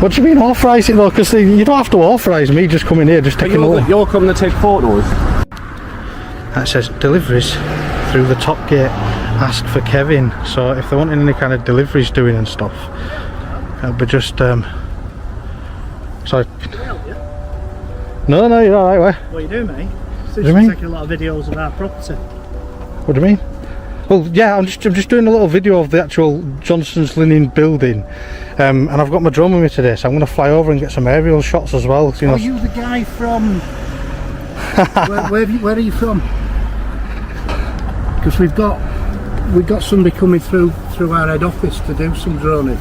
What do you mean authorise it though? Because you don't have to authorise me just coming here, just taking over. You're coming to take photos. That says deliveries through the top gate. Ask for Kevin. So if they're wanting any kind of deliveries doing and stuff, it'll be just sorry. No, you're alright, where? What are you doing, mate? What do you mean? Taking a lot of videos of our property. What do you mean? Well, yeah, I'm just doing a little video of the actual Johnson's Linen building, and I've got my drone with me today, so I'm going to fly over and get some aerial shots as well. You know. Are you the guy from? where are you from? Because we've got somebody coming through our head office to do some droning.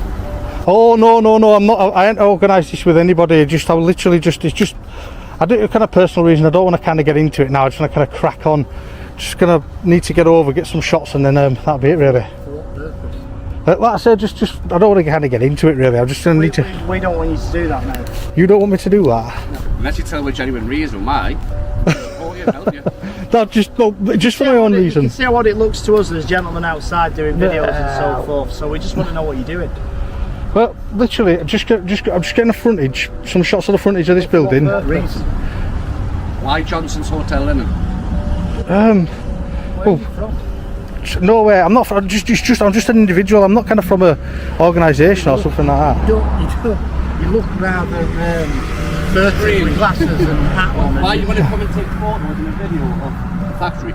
Oh no, I'm not. I ain't organised this with anybody. I literally it's just. I do it for kind of personal reason. I don't want to kind of get into it now. I just want to kind of crack on. Just gonna need to get over, get some shots, and then that'll be it really. For what purpose? Like I said, just I don't want to kind of get into it really. I'm just gonna need to. We don't want you to do that, mate. You don't want me to do that? No. Unless you tell me a genuine reason why. Oh, yeah, help you. No, just for my own reason. You can see what it looks to us. There's gentlemen outside doing videos and so forth. So we just want to know what you're doing. Well, literally, I'm just getting a frontage, some shots of the frontage of this building. Why Johnson's Hotel Linen? Where are you from? No way. I'm not. I'm just an individual. I'm not kind of from a organisation or something like that. You look rather dirty with glasses and hat on. Why you want to come and take photos in a video of the factory?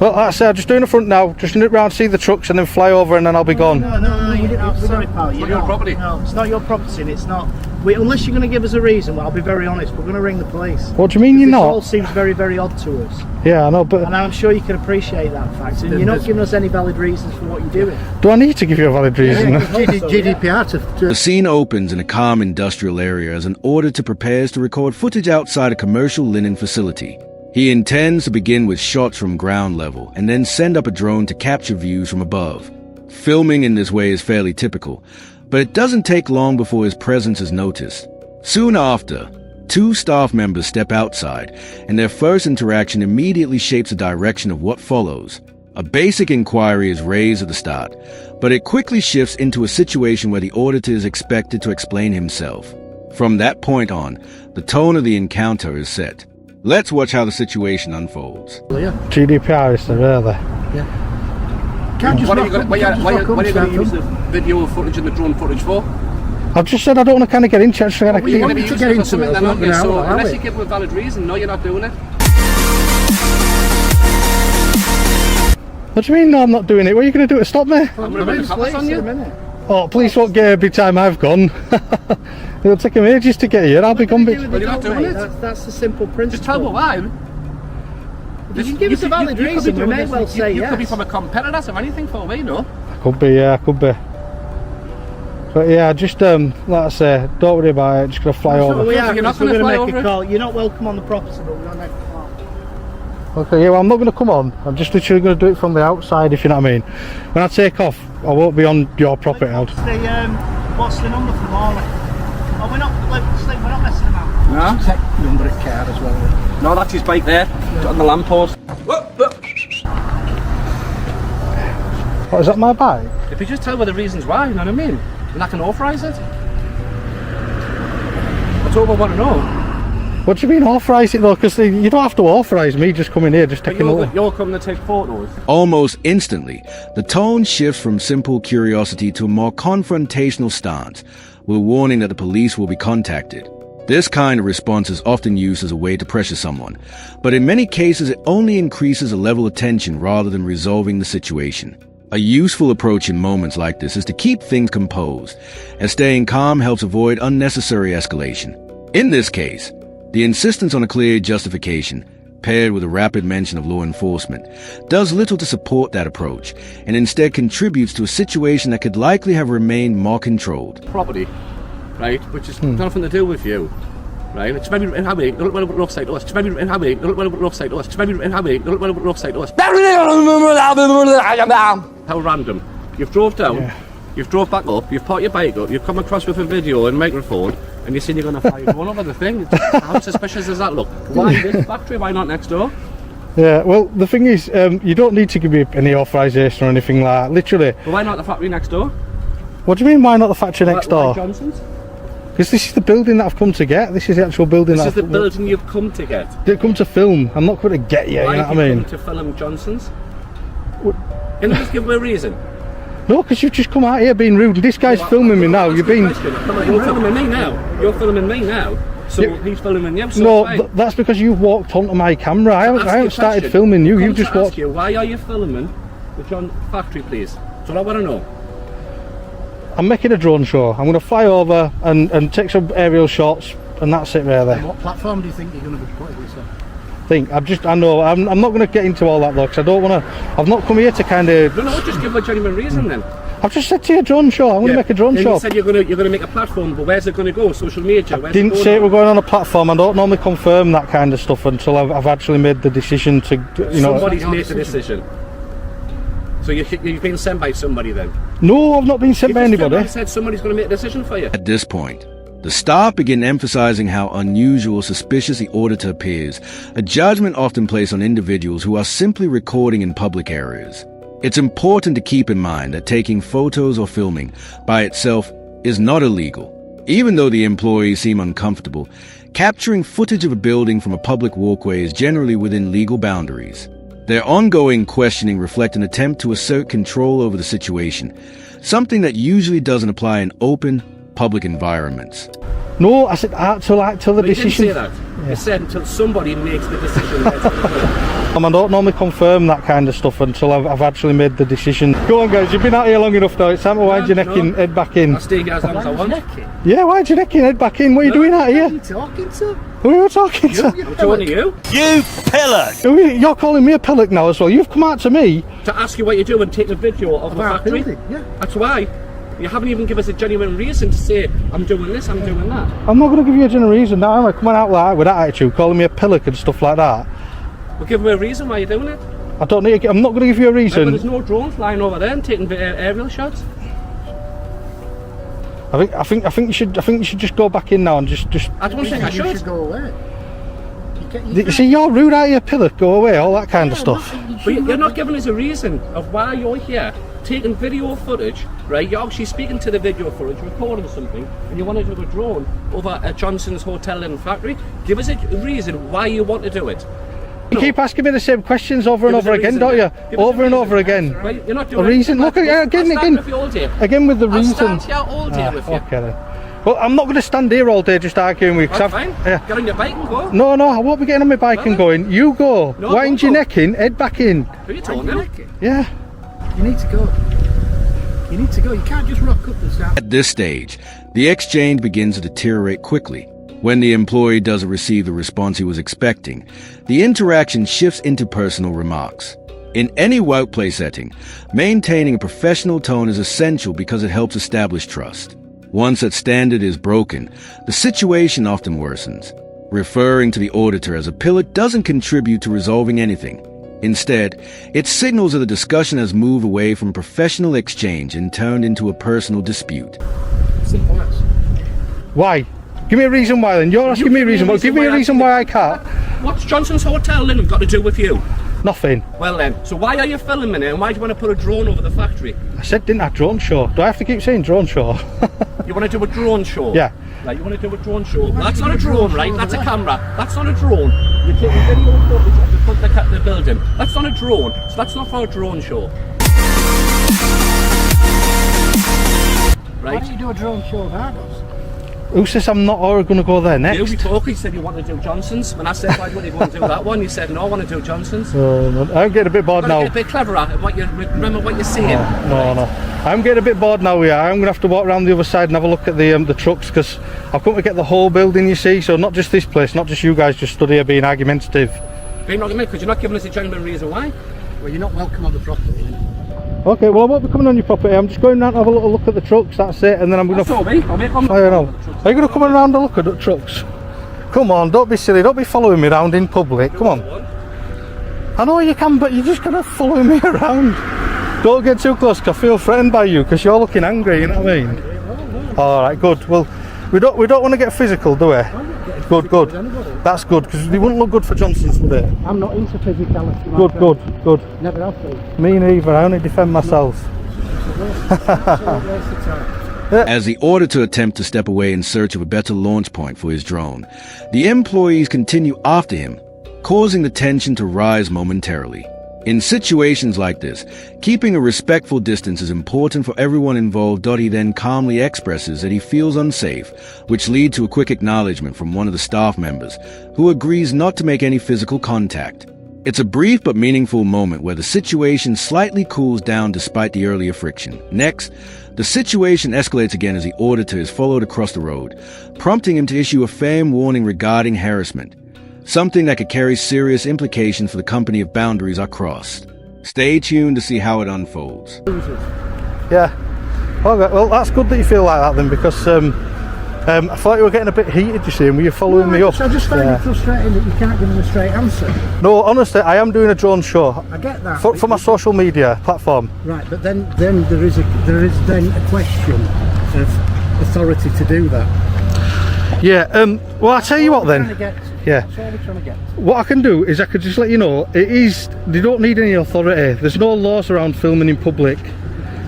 Well, like I said, I'm just doing the front now. Just nip round, see the trucks, and then fly over, and then I'll be gone. No, you didn't. Sorry, pal. It's not your property. No, it's not your property, and it's not. Unless you're going to give us a reason, well, I'll be very honest. We're going to ring the police. What do you mean you're not? It all seems very, very odd to us. Yeah, I know, but and I'm sure you can appreciate that fact. And you're not giving us any valid reasons for what you're doing. do I need to give you a valid reason? GDPR to. The scene opens in a calm industrial area as an auditor prepares to record footage outside a commercial linen facility. He intends to begin with shots from ground level and then send up a drone to capture views from above. Filming in this way is fairly typical, but it doesn't take long before his presence is noticed. Soon after, two staff members step outside, and their first interaction immediately shapes the direction of what follows. A basic inquiry is raised at the start, but it quickly shifts into a situation where the auditor is expected to explain himself. From that point on, the tone of the encounter is set. Let's watch how the situation unfolds. GDPR is really. Yeah. What are you going to use the video footage and the drone footage for? I've just said I don't want to kind of get into it. You're going to be using it for something then, aren't you? So unless you give them a valid reason, no, you're not doing it. What do you mean? No, I'm not doing it. What are you going to do to stop me? I'm going to bring the cops on you. Oh, police won't get every time I've gone. It'll take them ages to get here. I'll be gone. Well, you're not doing it. That's the simple principle. Just tell me why. If you give us a valid reason, we may well say yes. You could be from a competitor, so anything for me, no? Could be, yeah, could be. But yeah, just like I say, don't worry about it. Just gonna fly over. We are. You're not going to fly make over a it? call. You're not welcome on the property, but we're going to make a call. Okay, yeah, well, I'm not going to come on. I'm just literally going to do it from the outside, if you know what I mean. When I take off, I won't be on your property. What's the number for Morley? Oh, we're not messing about. No? Check number of car as well. No, that's his bike there, on the lamppost. What, is that my bike? If you just tell me the reasons why, you know what I mean? Then I can authorise it. That's all I want to know. What do you mean authorise it though? Because you don't have to authorise me just coming here, just taking over. You're coming to take photos. Almost instantly, the tone shifts from simple curiosity to a more confrontational stance, with a warning that the police will be contacted. This kind of response is often used as a way to pressure someone, but in many cases it only increases a level of tension rather than resolving the situation. A useful approach in moments like this is to keep things composed, as staying calm helps avoid unnecessary escalation. In this case, the insistence on a clear justification, paired with a rapid mention of law enforcement, does little to support that approach, and instead contributes to a situation that could likely have remained more controlled. Property, right, which has nothing to do with you. Right, it's maybe in how many, look at the rough side to us. It's maybe in how many, look at the rough side to us. It's maybe in how many, look at the rough side to us. How random. You've drove down, you've drove back up, you've parked your bike up, you've come across with a video and microphone, and you're saying you're going to fire one over the thing. How suspicious does that look? Why this factory? Why not next door? Yeah, well, the thing is, you don't need to give me any authorisation or anything like that, literally. Well, why not the factory next door? What do you mean, why not the factory next door? Johnson's? Because this is the building that I've come to get. This is the actual building This that is the I've building you've come to get. Didn't come to film. I'm not going to get you, Why you know have what I you mean? come to film Johnson's? Can you just give me a reason? No, because you've just come out here being rude. This guy's filming me now. You've been... You're filming me now. You're filming me now. So Yeah. he's filming you. So No, fine. that's because you've walked onto my camera. I Ask you a haven't started question. filming you. Come You've to just ask walked... you, why are you filming the John factory, please? That's what I want to know. I'm making a drone show. I'm going to fly over and take some aerial shots, and that's it really. What platform do you think you're going to be putting this on? I know, I'm not going to get into all that though, because I don't want to... I've not come here to kind of... No, just give a genuine reason then. I've just said to you a drone show. I'm going to make a drone And show. you said you're going to make a platform, but where's it going to go? Social media? Where's Didn't it say going we're going on a platform. I don't normally confirm that kind of stuff until I've actually made the decision to, you know... Somebody's made the decision. So you've been sent by somebody then? No, I've not been sent by anybody. You said somebody's going to make a decision for you. At this point, the staff begin emphasizing how unusual, suspicious the auditor appears, a judgment often placed on individuals who are simply recording in public areas. It's important to keep in mind that taking photos or filming by itself is not illegal. Even though the employees seem uncomfortable, capturing footage of a building from a public walkway is generally within legal boundaries. Their ongoing questioning reflect an attempt to assert control over the situation, something that usually doesn't apply in open, public environments. No, I said till the But you decision... didn't say that. You said until somebody makes the decision. Where's it going to go. I don't normally confirm that kind of stuff until I've actually made the decision. Go on guys, you've been out here long enough now. It's time to wind your neck in, head back in. I'll stay here as long as I want. Yeah, wind your neck in, head back in. What are you doing out Who are here? you talking to? Who are you talking to? I'm talking to you You pillock! You're calling me a pillock now as well. You've come out to me. to ask you what you do and take a video of the About factory. building, yeah. That's why. You haven't even given us a genuine reason to say, I'm doing this, I'm doing that. I'm not going to give you a genuine reason now, am I? Coming out like with that attitude, calling me a pillock and stuff like that. We'll give me a reason why you're doing it. I don't need. I'm not going to give you a But reason. there's no drones flying over there and taking aerial shots. I think you should just go back in now and just. I don't think I You should. should go away. You see, you're rude out here, pillock. Go away, all that kind of stuff. But you're not giving us a reason of why you're here, taking video footage, right? You're actually speaking to the video footage, recording something, and you want to do a drone over at Johnson's Hotel and Factory. Give us a reason why you want to do it. You keep asking me the same questions over and Give us over a again, reason, don't you? then. Give us a Over and reason. over again. Right? You're not doing A reason? it. Look, again, I'll stand again. with you all day. Again with the I'll reason. stand here all day with you. Okay then. Well, I'm not going to stand here all day just arguing with you. That's fine. Yeah. Get on your bike and go. No, I won't be getting on my bike and going. You go. No, Wind don't your go. neck in, head back in. Who are you talking You to? Yeah. need to go. You need to go. You can't just rock up this out. At this stage, the exchange begins to deteriorate quickly. When the employee doesn't receive the response he was expecting, the interaction shifts into personal remarks. In any workplace setting, maintaining a professional tone is essential because it helps establish trust. Once that standard is broken, the situation often worsens. Referring to the auditor as a pillock doesn't contribute to resolving anything. Instead, it signals that the discussion has moved away from professional exchange and turned into a personal dispute. Simple as. Why? Give me a reason why then. You're asking me a reason. Well, give me a reason why I can't. What's Johnson's Hotel then got to do with you? Nothing. Well then, so why are you filming it and why do you want to put a drone over the factory? I said didn't I drone show? Do I have to keep saying drone show? You want to do a drone show? Yeah. Right, you want to do a drone show? That's not a drone, right? That's a camera. That's not a drone. You're taking video footage of the front of the building. That's not a drone, so that's not for a drone show. Why Right? don't you do a drone show of Argos? Who says I'm not or going to go there You next? talk, you said you want to do Johnson's. When I said why don't you go and do that one, you said no, I want to do Johnson's. I'm getting a bit bored You've got to now. get a bit cleverer at what you remember what you're saying. No. I'm getting a bit bored now. Yeah, I'm going to have to walk around the other side and have a look at the trucks because I've come to get the whole building. You see, so not just this place, not just you guys just stood here being argumentative. You're not because you're not giving us a genuine reason why. Well, you're not welcome on the property. Okay, well I won't be coming on your property. I'm just going round to have a little look at the trucks. That's it, and then I'm going That's all me. I'll make one. I don't know. Are you going to come around and look at the trucks? Come on, don't be silly. Don't be following me around in public. Come on. I know you can, but you're just going to follow me around. Don't get too close, because I feel threatened by you, because you're looking angry, you know what I mean? Alright, good. Well, we don't want to get physical, do we? Good. That's good, because they wouldn't look good for Johnson's, would it? I'm not into physicality. Good. Never have been. Me neither, I only defend myself. Waste of time. As the auditor attempts to step away in search of a better launch point for his drone, the employees continue after him, causing the tension to rise momentarily. In situations like this, keeping a respectful distance is important for everyone involved. He then calmly expresses that he feels unsafe, which leads to a quick acknowledgement from one of the staff members, who agrees not to make any physical contact. It's a brief but meaningful moment where the situation slightly cools down despite the earlier friction. Next, the situation escalates again as the auditor is followed across the road, prompting him to issue a firm warning regarding harassment, something that could carry serious implications for the company if boundaries are crossed. Stay tuned to see how it unfolds. Yeah. Okay, well, that's good that you feel like that then, because I thought you were getting a bit heated, you see, and were you following me up? I just find it frustrating that you can't give them a straight answer. No, honestly, I am doing a drone show. I get that. For my social media platform. Right, but then there is then a question of authority to do that. Yeah, well, I'll tell you what then. Yeah. That's all we're trying to get. What I can do is I could just let you know, they don't need any authority. There's no laws around filming in public.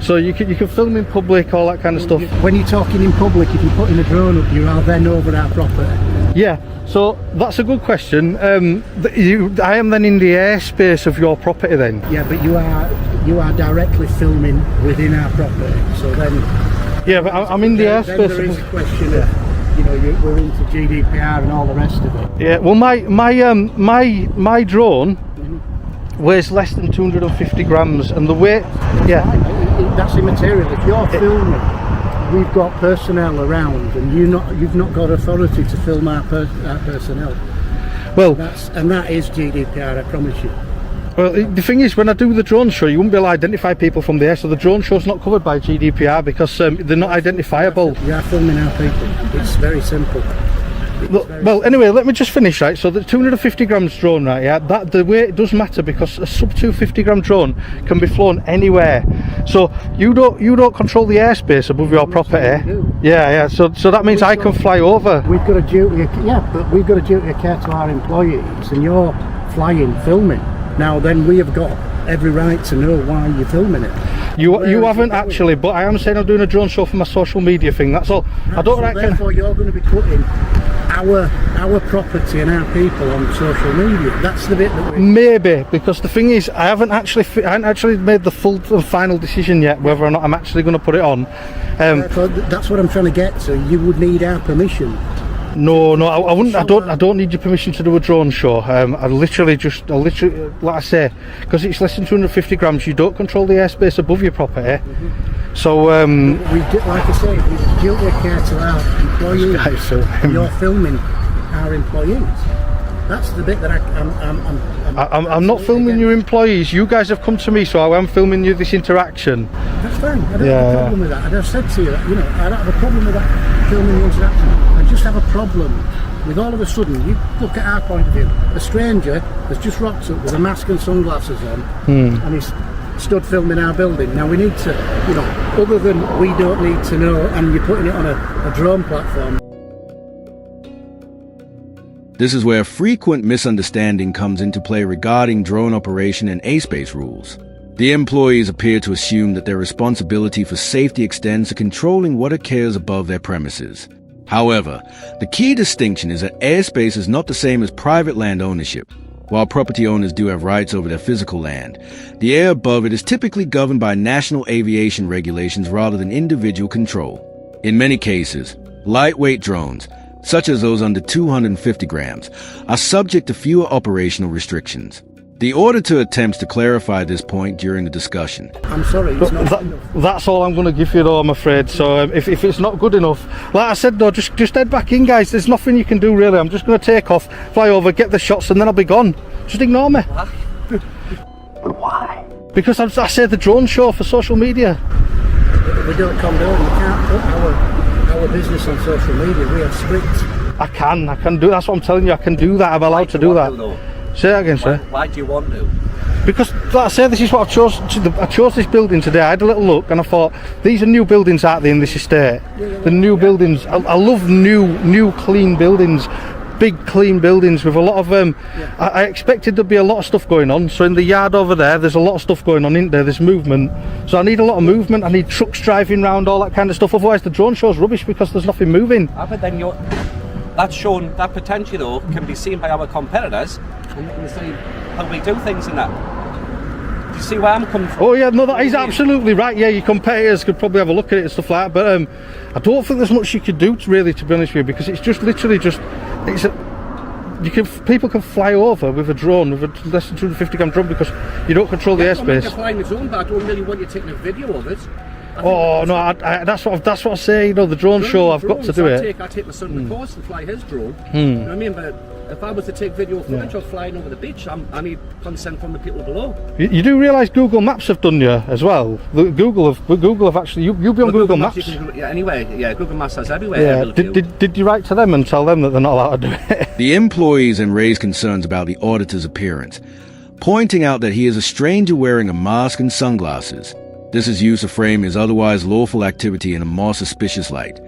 So you can film in public, all that kind of stuff. When you're talking in public, if you're putting a drone up, you are then over our property. Yeah, so that's a good question. I am then in the airspace of your property then. Yeah, but you are directly filming within our property. So then. Yeah, but I'm in the airspace. Then there is a question of, we're into GDPR and all the rest of it. Yeah, well, my drone weighs less than 250 grams, and the weight. Yeah. That's immaterial. If you're filming, we've got personnel around, and you've not got authority to film our personnel. Well, that is GDPR, I promise you. Well, the thing is, when I do the drone show, you wouldn't be able to identify people from the air, so the drone show's not covered by GDPR because they're not identifiable. You are filming our people. It's very simple. Well, anyway, let me just finish, right? So the 250 grams drone, right? Yeah, that the weight does matter because a sub 250 gram drone can be flown anywhere. So you don't control the airspace above your property. Yeah. So that means I can fly over. We've got a duty, but we've got a duty of care to our employees, and you're flying, filming. Now then, we have got every right to know why you're filming it. You haven't actually, but I am saying I'm doing a drone show for my social media thing. That's all. Right, I don't so reckon. Therefore, you're going to be putting our property and our people on social media. That's the bit that maybe, because the thing is, I haven't actually made the full and final decision yet whether or not I'm actually going to put it on. That's what I'm trying to get to. You would need our permission. No, I wouldn't. I don't need your permission to do a drone show. I literally, like I say, because it's less than 250 grams, you don't control the airspace above your property. So, like I say, we duty of care to our employees. You're filming our employees. That's the bit that I'm not filming your employees. You guys have come to me, so I am filming you this interaction. That's fine. I don't have a problem with that. And I've said to you, I don't have a problem with that filming the interaction. I just have a problem with all of a sudden, you look at our point of view, a stranger has just rocked up with a mask and sunglasses on, and he's stood filming our building. Now we need to, other than we don't need to know, and you're putting it on a drone platform. This is where frequent misunderstanding comes into play regarding drone operation and airspace rules. The employees appear to assume that their responsibility for safety extends to controlling what occurs above their premises. However, the key distinction is that airspace is not the same as private land ownership. While property owners do have rights over their physical land, the air above it is typically governed by national aviation regulations rather than individual control. In many cases, lightweight drones, such as those under 250 grams, are subject to fewer operational restrictions. The auditor attempts to clarify this point during the discussion. I'm sorry, it's not enough. That's all I'm going to give you though, I'm afraid. So if it's not good enough, like I said though, just head back in, guys. There's nothing you can do really. I'm just going to take off, fly over, get the shots, and then I'll be gone. Just ignore me. Why? Because I say the drone show for social media. We don't condone. We can't put our business on social media. We have scripts. I can do. That's what I'm telling you. I can do that. I'm allowed to do that. Say that again, sir. Why do you want to? Because, like I say, this is what I chose. I chose this building today. I had a little look and I thought, these are new buildings, aren't they, in this estate? The new buildings. I love new, clean buildings. big clean buildings with a lot of I expected there'd be a lot of stuff going on. So in the yard over there's a lot of stuff going on in there. There's movement, so I need a lot of movement. I need trucks driving around, all that kind of stuff. Otherwise the drone show's rubbish because there's nothing moving. But then that's shown, that potentially though can be seen by our competitors, and you can see how we do things in that. Do you see where I'm coming from? Oh yeah, no, that is absolutely right. Yeah, your competitors could probably have a look at it and stuff like that, but I don't think there's much you could do to be honest with you, because it's just literally just people can fly over with a drone, with a less than 250 gram drone, because you don't control the airspace. You're flying the drone, but I don't really want you taking a video of it. Oh no, that's what I say. You know, the drone show, I've got to do it. I take my son to the course and fly his drone. You know what I mean? But if I was to take video footage of flying over the beach, I need consent from the people below. You do realise Google Maps have done you as well? Google have actually. You'll be on Google Maps. Anyway, Google Maps has everywhere. Yeah. Did you write to them and tell them that they're not allowed to do it? The employees then raise concerns about the auditor's appearance, pointing out that he is a stranger wearing a mask and sunglasses. This is used to frame his otherwise lawful activity in a more suspicious light.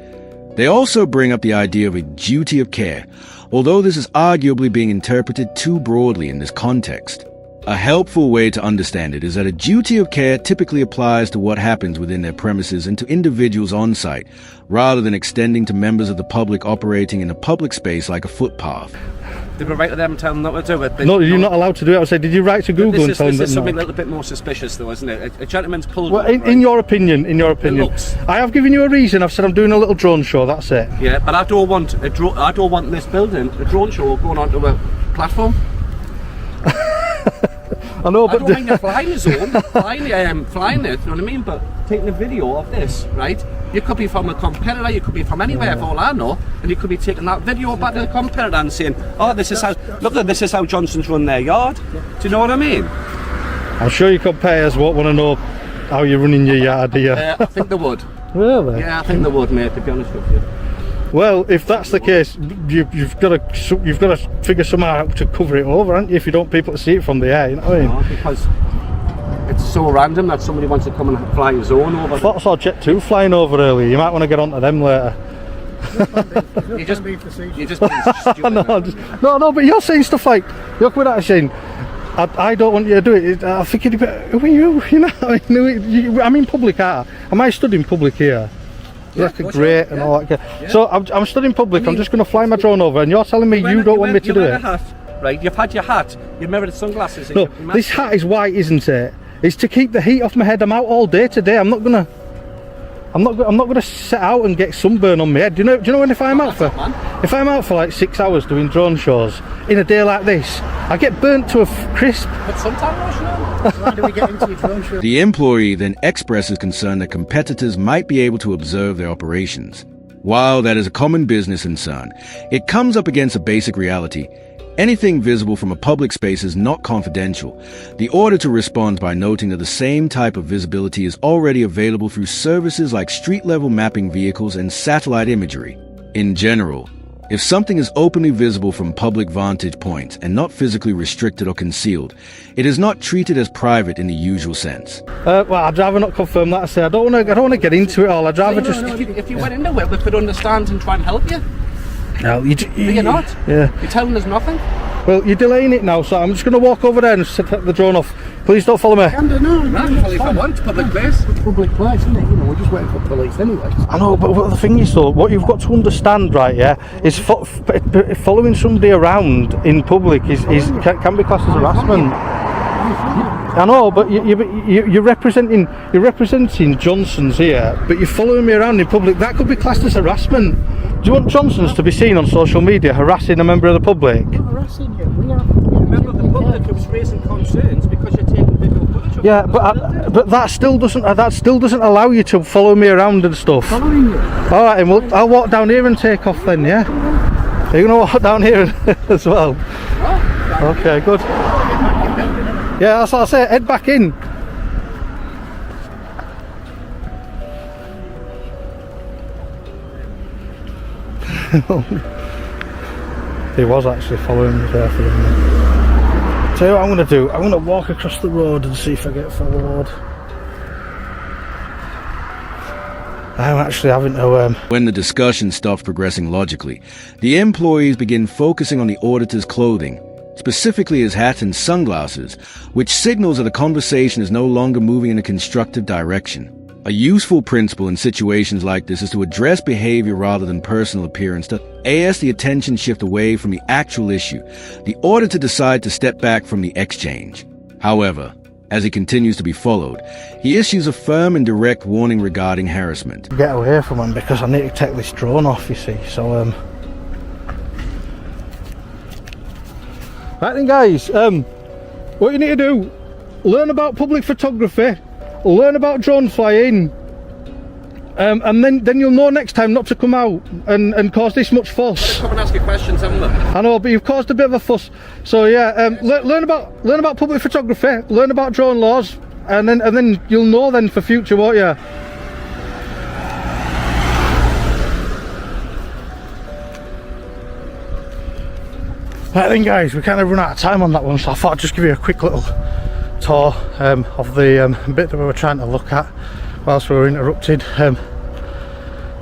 They also bring up the idea of a duty of care, although this is arguably being interpreted too broadly in this context. A helpful way to understand it is that a duty of care typically applies to what happens within their premises and to individuals on site, rather than extending to members of the public operating in a public space like a footpath. Did we write to them and tell them not to do it? No, you're not allowed to do it. I would say, did you write to Google and tell them that? This is something a little bit more suspicious though, isn't it? A gentleman's pulled... Well, in your opinion, I have given you a reason. I've said I'm doing a little drone show, that's it. Yeah, but I don't want this building, a drone show, going onto a platform. I know, but... I don't mind you flying the zone, flying it, you know what I mean? But taking a video of this, right? You could be from a competitor, you could be from anywhere, for all I know, and you could be taking that video back to the competitor and saying, oh, this is how Johnson's run their yard. Do you know what I mean? I'm sure your competitors won't want to know how you're running your yard, do you? I think they would. Really? Yeah, I think they would, mate, to be honest with you. Well, if that's the case, you've got to figure somehow out to cover it over, haven't you? If you don't want people to see it from the air, you know what I mean? No, because it's so random that somebody wants to come and fly a zone over. I thought I saw Jet 2 flying over earlier. You might want to get onto them later. You're just being stupid. No, but you're saying stuff like, you're coming out and saying, I don't want you to do it. I think who are you? You know, I'm in public, am I stood in public here? Yeah, great and all that. Yeah. So I'm stood in public. I'm just going to fly my drone over, and you're telling me you don't want me to do it. Right, you've had your hat, your mirrored sunglasses. No, this hat is white, isn't it? It's to keep the heat off my head. I'm out all day today. I'm not gonna set out and get sunburn on my head. Do you know when if I'm out for like 6 hours doing drone shows in a day like this, I get burnt to a crisp. But sometimes, why do we get into your drone show? The employee then expresses concern that competitors might be able to observe their operations. While that is a common business concern, it comes up against a basic reality. Anything visible from a public space is not confidential. The auditor responds by noting that the same type of visibility is already available through services like street-level mapping vehicles and satellite imagery. In general, if something is openly visible from public vantage points and not physically restricted or concealed, it is not treated as private in the usual sense. Well, I'd rather not confirm that. I say I don't want to get into it all. I'd rather just. If you went into it, we could understand and try and help you. No, you're not. Yeah. You're telling us nothing. Well, you're delaying it now, so I'm just going to walk over there and set the drone off. Please don't follow me. If I want public place. It's public place, isn't it? You know, we're just waiting for police anyway. I know, but the thing is though, what you've got to understand, right? Yeah, is following somebody around in public can be classed as harassment. I know, but you're representing Johnson's here, but you're following me around in public. That could be classed as harassment. Do you want Johnson's to be seen on social media harassing a member of the public? We're not harassing you. We are. Member of the public who was raising concerns because you're taking video footage of Yeah, but that still doesn't allow you to follow me around and stuff. Following you. All right, and I'll walk down here and take off then. Yeah. Are you gonna walk down here as well? Okay, good. Yeah, that's what I say. Head back in. He was actually following me there for a minute. Tell you what I'm going to do. I'm going to walk across the road and see if I get followed. I'm actually having to When the discussion stops progressing logically, the employees begin focusing on the auditor's clothing, specifically his hat and sunglasses, which signals that the conversation is no longer moving in a constructive direction. A useful principle in situations like this is to address behavior rather than personal appearance, to ask the attention shift away from the actual issue, the auditor decide to step back from the exchange. However, as he continues to be followed, he issues a firm and direct warning regarding harassment. get away from him because I need to take this drone off, you see. So right then guys, what you need to do, learn about public photography, learn about drone flying, and then you'll know next time not to come out and cause this much fuss. Come and ask you questions, haven't they? I know, but you've caused a bit of a fuss. So yeah, learn about public photography, learn about drone laws, and then you'll know then for future, won't you? Right then guys, we kind of run out of time on that one, so I thought I'd just give you a quick little tour of the bit that we were trying to look at whilst we were interrupted.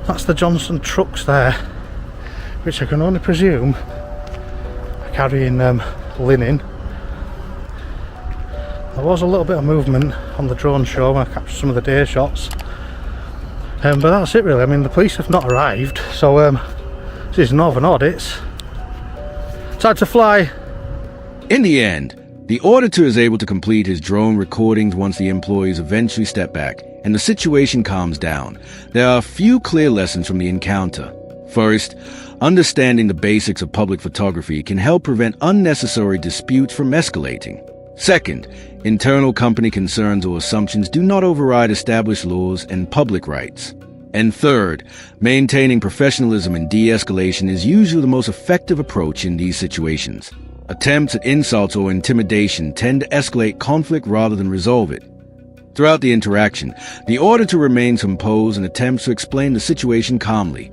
That's the Johnson trucks there, which I can only presume are carrying linen. There was a little bit of movement on the drone show when I captured some of the day shots, but that's it really. I mean, the police have not arrived, so this is Northern Audits. Time to fly. In the end, the auditor is able to complete his drone recordings once the employees eventually step back and the situation calms down. There are a few clear lessons from the encounter. First, understanding the basics of public photography can help prevent unnecessary disputes from escalating. Second, internal company concerns or assumptions do not override established laws and public rights. And third, maintaining professionalism and de-escalation is usually the most effective approach in these situations. Attempts at insults or intimidation tend to escalate conflict rather than resolve it. Throughout the interaction, the auditor remains composed and attempts to explain the situation calmly.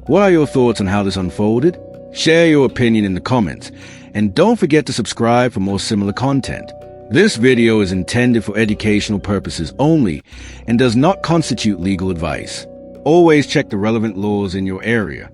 What are your thoughts on how this unfolded? Share your opinion in the comments, and don't forget to subscribe for more similar content. This video is intended for educational purposes only and does not constitute legal advice. Always check the relevant laws in your area.